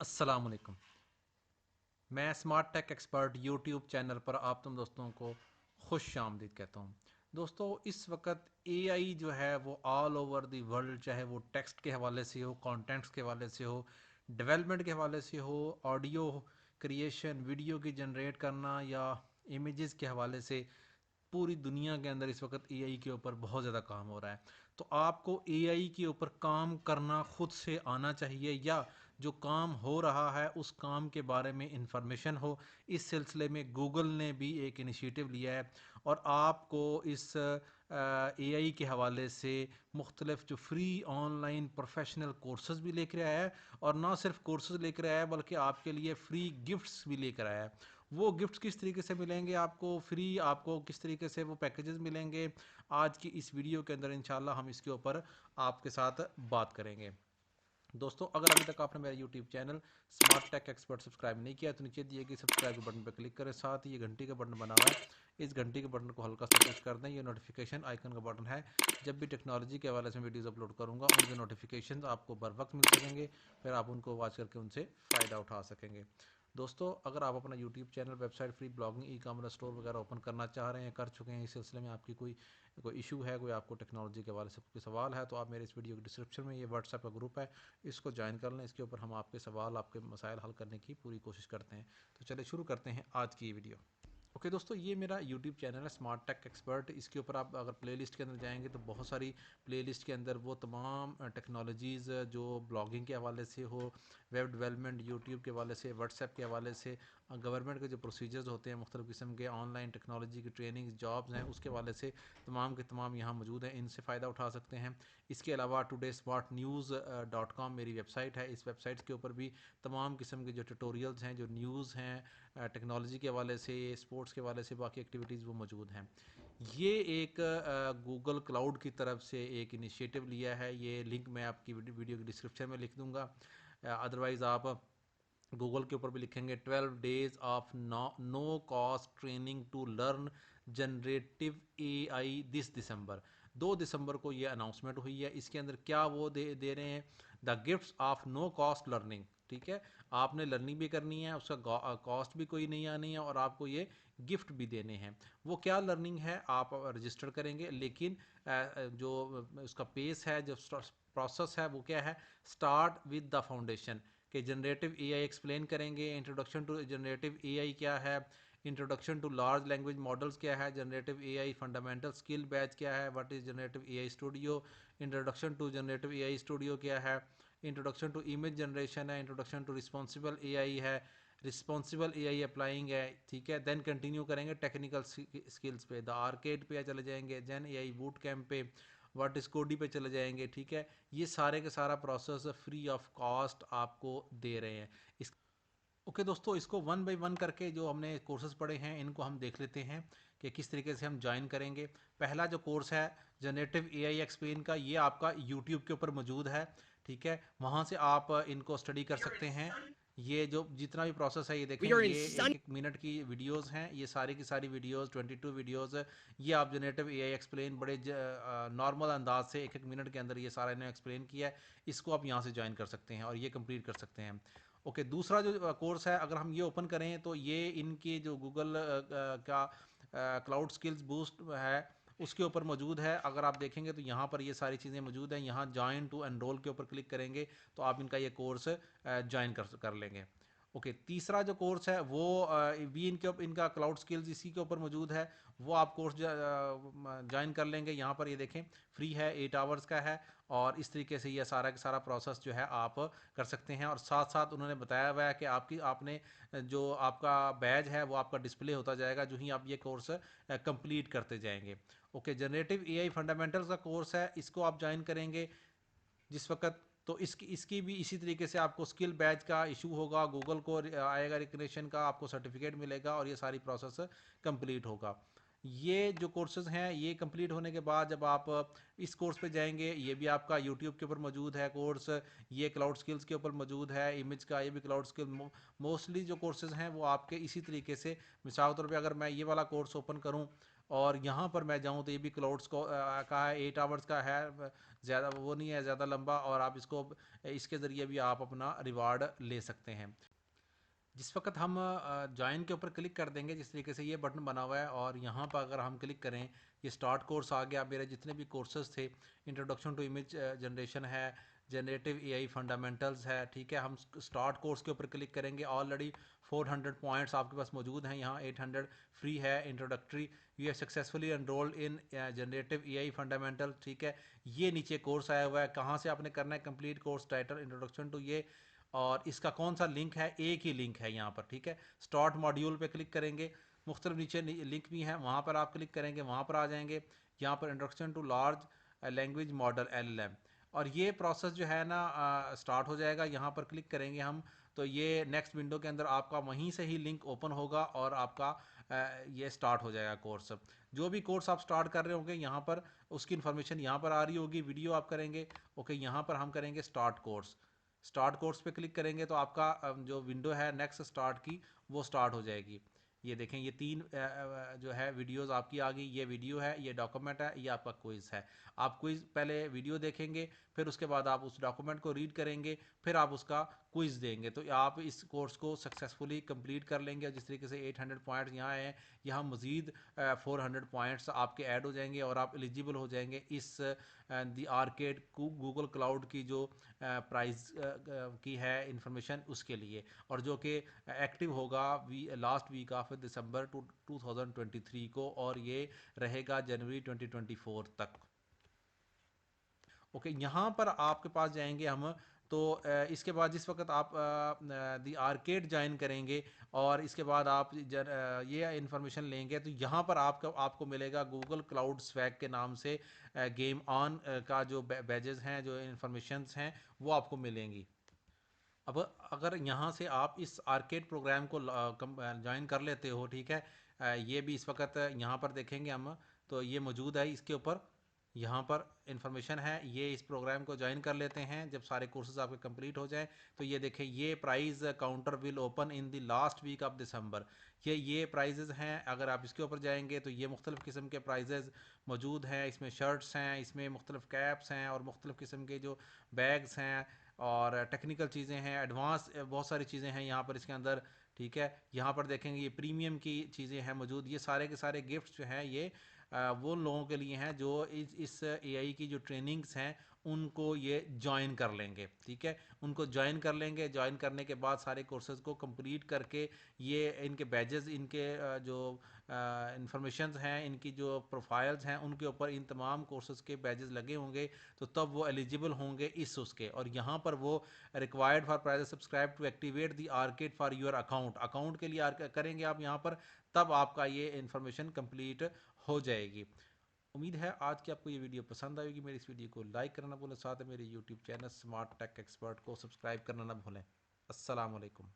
अस्सलाम वालेकुम। मैं smart tech expert YouTube channel पर आप तुम दोस्तों को खुश आमदीद कहता हूँ। दोस्तों, इस वक्त एआई जो है वो ऑल ओवर द वर्ल्ड, चाहे वो टेक्स्ट के हवाले से हो, कॉन्टेंट्स के हवाले से हो, डेवलपमेंट के हवाले से हो, ऑडियो क्रिएशन, वीडियो की जनरेट करना या इमेजेस के हवाले से, पूरी दुनिया के अंदर इस वक्त एआई के ऊपर बहुत ज़्यादा काम हो रहा है। तो आपको एआई के ऊपर काम करना खुद से आना चाहिए, या जो काम हो रहा है उस काम के बारे में इंफॉर्मेशन हो। इस सिलसिले में गूगल ने भी एक इनिशिएटिव लिया है और आपको इस एआई के हवाले से मुख्तलिफ जो फ्री ऑनलाइन प्रोफेशनल कोर्सेज भी लेकर आया है, और ना सिर्फ कोर्सेज लेकर आया है बल्कि आपके लिए फ्री गिफ्ट्स भी लेकर आया है। वो गिफ्ट्स किस तरीके से मिलेंगे आपको फ्री, आपको किस तरीके से वो पैकेजेस मिलेंगे, आज की इस वीडियो के अंदर इंशाल्लाह हम इसके ऊपर आपके साथ बात करेंगे। दोस्तों, अगर अभी तक आपने मेरा YouTube channel smart tech expert subscribe नहीं किया तो नीचे दिए गए सब्सक्राइब के बटन पर क्लिक करें, साथ ही ये घंटी का बटन बना हुआ है, इस घंटी के बटन को हल्का सा पुश कर दें। ये नोटिफिकेशन आइकन का बटन है, जब भी टेक्नोलॉजी के हवाले से वीडियोस अपलोड करूंगा उनके नोटिफिकेशन आपको बर वक्त मिल सकेंगे, फिर आप उनको वॉच करके उनसे फ़ायदा उठा सकेंगे। दोस्तों, अगर आप अपना YouTube channel, website, free blogging, e commerce store वगैरह ओपन करना चाह रहे हैं, कर चुके हैं, इस सिलसिले में आपकी कोई कोई इशू है, कोई आपको टेक्नोलॉजी के हवाले से कोई सवाल है, तो आप मेरे इस वीडियो के डिस्क्रिप्शन में ये व्हाट्सएप का ग्रुप है, इसको ज्वाइन कर लें। इसके ऊपर हम आपके सवाल, आपके मसाइल हल करने की पूरी कोशिश करते हैं। तो चलिए शुरू करते हैं आज की ये वीडियो। ओके दोस्तों, ये मेरा यूट्यूब चैनल है स्मार्ट टेक एक्सपर्ट। इसके ऊपर आप अगर प्लेलिस्ट के अंदर जाएंगे तो बहुत सारी प्लेलिस्ट के अंदर वो तमाम टेक्नोलॉजीज़ जो ब्लॉगिंग के हवाले से हो, वेब डेवलपमेंट, यूट्यूब के हवाले से, व्हाट्सएप के हवाले से, गवर्नमेंट के जो प्रोसीजर्स होते हैं, मुख्तलिफ़ किस्म के ऑनलाइन टेक्नोलॉजी की ट्रेनिंग जॉब्स हैं, उसके हवाले से तमाम के तमाम यहाँ मौजूद हैं, इनसे फ़ायदा उठा सकते हैं। इसके अलावा टुडे स्मार्ट न्यूज़ .com मेरी वेबसाइट है। इस वेबसाइट के ऊपर भी तमाम किस्म के जो ट्यूटोरियल्स हैं, जो न्यूज़ हैं टेक्नोलॉजी के हवाले से, स्पोर्ट्स के हवाले से, बाकी एक्टिविटीज़ वो मौजूद हैं। ये एक गूगल क्लाउड की तरफ से एक इनिशिएटिव लिया है। ये लिंक मैं आपकी वीडियो की डिस्क्रिप्शन में लिख दूंगा। अदरवाइज़ आप गूगल के ऊपर भी लिखेंगे 12 days of no cost training to learn generative AI this December. 2 दिसंबर को ये अनाउंसमेंट हुई है। इसके अंदर क्या वो दे रहे हैं, the gifts of no cost learning. ठीक है, आपने लर्निंग भी करनी है, उसका कॉस्ट भी कोई नहीं आनी है, और आपको ये गिफ्ट भी देने हैं। वो क्या लर्निंग है, आप रजिस्टर करेंगे, लेकिन जो उसका पेस है, जो प्रोसेस है, वो क्या है, स्टार्ट विद द फाउंडेशन के जनरेटिव एआई एक्सप्लेन करेंगे, इंट्रोडक्शन टू जनरेटिव एआई क्या है, introduction to large language models क्या है, generative AI fundamental skill badge क्या है, what is generative AI studio, introduction to generative AI studio क्या है, इंट्रोडक्शन टू इमेज जनरेशन है, इंट्रोडक्शन टू रिस्पॉन्सिबल एआई है, रिस्पॉन्सिबल एआई अप्लाइंग है। ठीक है, देन कंटिन्यू करेंगे टेक्निकल स्किल्स पे, द आर्केड पे चले जाएंगे, जेन एआई बूट कैंप पे, व्हाट इज कोडी पे चले जाएंगे। ठीक है, ये सारे के सारा प्रोसेस फ्री ऑफ कॉस्ट आपको दे रहे हैं। इस ओके दोस्तों, इसको वन बाय वन करके जो हमने कोर्सेज पढ़े हैं इनको हम देख लेते हैं कि किस तरीके से हम ज्वाइन करेंगे। पहला जो कोर्स है जनरेटिव एआई एक्सप्लेन का, ये आपका यूट्यूब के ऊपर मौजूद है। ठीक है, वहाँ से आप इनको स्टडी कर सकते हैं। ये जो जितना भी प्रोसेस है, ये देखें, We are in ये sun. एक एक मिनट की वीडियोस हैं, ये सारी की सारी वीडियोस 22 वीडियोस। ये आप जनरेटिव एआई एक्सप्लेन बड़े नॉर्मल अंदाज से एक एक मिनट के अंदर ये सारा इन्होंने एक्सप्लेन किया है। इसको आप यहाँ से ज्वाइन कर सकते हैं और ये कंप्लीट कर सकते हैं। ओके, दूसरा जो कोर्स है, अगर हम ये ओपन करें तो ये इनके जो गूगल का क्लाउड स्किल्स बूस्ट है उसके ऊपर मौजूद है। अगर आप देखेंगे तो यहाँ पर ये सारी चीज़ें मौजूद हैं। यहाँ ज्वाइन टू एनरोल के ऊपर क्लिक करेंगे तो आप इनका ये कोर्स ज्वाइन कर लेंगे। ओके, तीसरा जो कोर्स है वो भी इनका क्लाउड स्किल्स इसी के ऊपर मौजूद है। वो आप कोर्स ज्वाइन कर लेंगे। यहाँ पर ये देखें, फ्री है, 8 आवर्स का है, और इस तरीके से ये सारा का सारा प्रोसेस जो है आप कर सकते हैं। और साथ साथ उन्होंने बताया हुआ है कि आपने जो आपका बैज है वो आपका डिस्प्ले होता जाएगा जो ही आप ये कोर्स कंप्लीट करते जाएंगे। ओके, जनरेटिव एआई फंडामेंटल्स का कोर्स है, इसको आप ज्वाइन करेंगे जिस वक्त, तो इसकी भी इसी तरीके से आपको स्किल बैच का इशू होगा, गूगल को आएगा रिकग्निशन का, आपको सर्टिफिकेट मिलेगा और ये सारी प्रोसेस कंप्लीट होगा। ये जो कोर्सेज हैं ये कंप्लीट होने के बाद जब आप इस कोर्स पे जाएंगे, ये भी आपका यूट्यूब के ऊपर मौजूद है कोर्स, ये क्लाउड स्किल्स के ऊपर मौजूद है, इमेज का ये भी क्लाउड स्किल। मोस्टली जो कोर्सेज हैं वो आपके इसी तरीके से, मिसाल के तौर पे अगर मैं ये वाला कोर्स ओपन करूं और यहाँ पर मैं जाऊँ तो ये भी क्लाउड्स का है, 8 आवर्स का है, ज़्यादा वो नहीं है ज़्यादा लंबा, और आप इसको इसके ज़रिए भी आप अपना रिवार्ड ले सकते हैं। जिस वक्त हम ज्वाइन के ऊपर क्लिक कर देंगे, जिस तरीके से ये बटन बना हुआ है, और यहाँ पर अगर हम क्लिक करें, ये स्टार्ट कोर्स आ गया। मेरे जितने भी कोर्सेज थे, इंट्रोडक्शन टू इमेज जनरेशन है, जनरेटिव एआई फंडामेंटल्स है, ठीक है, हम स्टार्ट कोर्स के ऊपर क्लिक करेंगे। ऑलरेडी 400 पॉइंट्स आपके पास मौजूद हैं, यहाँ 800 फ्री है introductory. You have successfully enrolled in generative AI fundamental, ठीक है। ये नीचे कोर्स आया हुआ है, कहाँ से आपने करना है complete course, title introduction to ये, और इसका कौन सा लिंक है, एक ही लिंक है यहाँ पर, ठीक है। स्टार्ट मॉड्यूल पे क्लिक करेंगे, मुख्तलिफ नीचे लिंक भी हैं, वहाँ पर आप क्लिक करेंगे, वहाँ पर आ जाएंगे। यहाँ पर introduction to large language model LLM, और ये प्रोसेस जो है ना स्टार्ट हो जाएगा। यहाँ पर क्लिक करेंगे हम, तो ये नेक्स्ट विंडो के अंदर आपका वहीं से ही लिंक ओपन होगा, और आपका ये स्टार्ट हो जाएगा कोर्स। जो भी कोर्स आप स्टार्ट कर रहे होंगे यहाँ पर उसकी इन्फॉर्मेशन यहाँ पर आ रही होगी, वीडियो आप करेंगे, ओके। यहाँ पर हम करेंगे स्टार्ट कोर्स। स्टार्ट कोर्स पे क्लिक करेंगे तो आपका जो विंडो है नेक्स्ट स्टार्ट की, वो स्टार्ट हो जाएगी। ये देखें, ये तीन जो है वीडियोस आपकी आ गई। ये वीडियो है, ये डॉक्यूमेंट है, ये आपका क्विज है। आप क्विज पहले वीडियो देखेंगे, फिर उसके बाद आप उस डॉक्यूमेंट को रीड करेंगे, फिर आप उसका क्विज देंगे, तो आप इस कोर्स को सक्सेसफुली कंप्लीट कर लेंगे। जिस तरीके से 800 पॉइंट्स यहाँ हैं, यहाँ मज़ीद 400 पॉइंट्स आपके ऐड हो जाएंगे, और आप एलिजिबल हो जाएंगे इस दी आर्केड गूगल क्लाउड की जो प्राइस की है इंफॉर्मेशन उसके लिए, और जो कि एक्टिव होगा लास्ट वीक ऑफ दिसंबर 2023 को, और ये रहेगा जनवरी 2024 तक। ओके, यहाँ पर आपके पास जाएंगे हम, तो इसके बाद जिस वक्त आप दी आर्केड ज्वाइन करेंगे, और इसके बाद आप ये इन्फॉर्मेशन लेंगे, तो यहाँ पर आपको मिलेगा गूगल क्लाउड स्वैग के नाम से गेम ऑन का जो बैजेस हैं, जो इन्फॉर्मेशंस हैं, वो आपको मिलेंगी। अब अगर यहाँ से आप इस आर्केड प्रोग्राम को ज्वाइन कर लेते हो, ठीक है, ये भी इस वक्त यहाँ पर देखेंगे हम, तो ये मौजूद है इसके ऊपर, यहाँ पर इंफॉर्मेशन है। ये इस प्रोग्राम को ज्वाइन कर लेते हैं, जब सारे कोर्सेज आपके कंप्लीट हो जाएं, तो ये देखें, ये price counter will open in the last week of December. ये प्राइजेज हैं। अगर आप इसके ऊपर जाएंगे तो ये मुख्तलिफ़ किस्म के प्राइजेज मौजूद हैं। इसमें शर्ट्स हैं, इसमें मुख्तलिफ़ कैप्स हैं, और मुख्तलिफ़ किस्म के जो बैग्स हैं, और टेक्निकल चीज़ें हैं, एडवांस बहुत सारी चीज़ें हैं यहाँ पर इसके अंदर, ठीक है। यहाँ पर देखेंगे ये प्रीमियम की चीज़ें हैं मौजूद। ये सारे के सारे गिफ्ट्स जो हैं, ये वो लोगों के लिए हैं जो इस एआई की जो ट्रेनिंग्स हैं उनको ये ज्वाइन कर लेंगे, ठीक है। उनको ज्वाइन कर लेंगे, ज्वाइन करने के बाद सारे कोर्सेज को कंप्लीट करके, ये इनके बैजेस, इनके जो इंफॉर्मेशन हैं, इनकी जो प्रोफाइल्स हैं, उनके ऊपर इन तमाम कोर्सेज के बैजेस लगे होंगे, तो तब वो एलिजिबल होंगे इस उसके। और यहाँ पर वो required for price subscribe to activate the arcade for your account, account के लिए करेंगे आप यहाँ पर, तब आपका ये इन्फॉर्मेशन कंप्लीट हो जाएगी। उम्मीद है आज की आपको ये वीडियो पसंद आएगी। मेरी इस वीडियो को लाइक करना ना भूलें, साथ में मेरे YouTube channel smart tech expert को सब्सक्राइब करना ना भूलें। अस्सलाम वालेकुम।